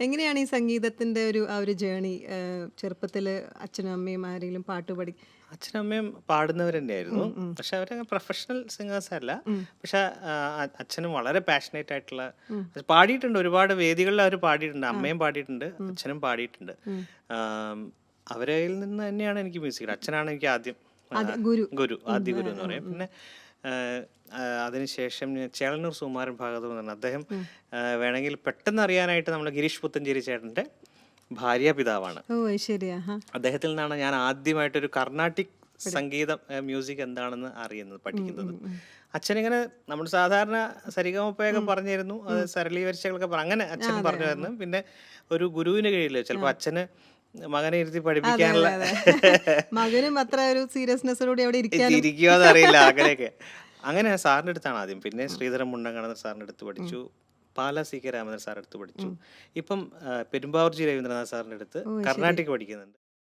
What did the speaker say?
എങ്ങനെയാണ് ഈ സംഗീതത്തിന്റെ ഒരു ജേണി? ചെറുപ്പത്തില് അച്ഛനും അമ്മയും ആരെങ്കിലും പാട്ട് അച്ഛനും അമ്മയും പാടുന്നവർ തന്നെയായിരുന്നു. പക്ഷെ അവരങ്ങനെ പ്രൊഫഷണൽ സിംഗേഴ്സ് അല്ല. പക്ഷെ അച്ഛനും വളരെ പാഷനേറ്റ് ആയിട്ടുള്ള പാടിയിട്ടുണ്ട്. ഒരുപാട് വേദികളിൽ അവർ പാടിയിട്ടുണ്ട്. അമ്മയും പാടിയിട്ടുണ്ട്, അച്ഛനും പാടിയിട്ടുണ്ട്. ആം, അവരിൽ നിന്ന് തന്നെയാണ് എനിക്ക് മ്യൂസിക്. അച്ഛനാണ് എനിക്ക് ആദ്യം ഗുരു? ആദ്യ ഗുരു എന്ന് പറയും. പിന്നെ അതിനുശേഷം ചേളന്നൂർ സുകുമാരൻ ഭാഗവതം എന്ന് പറഞ്ഞാൽ അദ്ദേഹം വേണമെങ്കിൽ പെട്ടെന്ന് അറിയാനായിട്ട് നമ്മുടെ ഗിരീഷ് പുത്തഞ്ചേരി ചേട്ടൻ്റെ ഭാര്യ പിതാവാണ്. ഓ ശരിയാ. അദ്ദേഹത്തിൽ നിന്നാണ് ഞാൻ ആദ്യമായിട്ടൊരു കർണാട്ടിക് സംഗീതം മ്യൂസിക് എന്താണെന്ന് അറിയുന്നത്, പഠിക്കുന്നത്. അച്ഛനിങ്ങനെ നമ്മൾ സാധാരണ സരിഗമപ്പയൊക്കെ പറഞ്ഞിരുന്നു, അത് സരളീകരിച്ചകളൊക്കെ അങ്ങനെ അച്ഛൻ പറഞ്ഞു തരുന്നു. പിന്നെ ഒരു ഗുരുവിന് കീഴിൽ ചിലപ്പോൾ അച്ഛന് മകനെ ഇരുത്തി പഠിപ്പിക്കാനുള്ള മകനും അത്ര ഒരു സീരിയസ്നെസ്സോടെ അവിടെ ഇരിക്കുമെന്ന് അറിയില്ല. അങ്ങനെയൊക്കെ അങ്ങനെ സാറിൻ്റെ അടുത്താണ് ആദ്യം. പിന്നെ ശ്രീധരൻ മുണ്ടങ്കണർ സാറിൻ്റെ അടുത്ത് പഠിച്ചു. പാല സി കെ രാമചന്ദ്രൻ സാറിൻ്റെ അടുത്ത് പഠിച്ചു. ഇപ്പം പെരുമ്പാവൂർ ജി രവീന്ദ്രനാഥ് സാറിൻ്റെ അടുത്ത് കർണാട്ടിക് പഠിക്കുന്നുണ്ട്.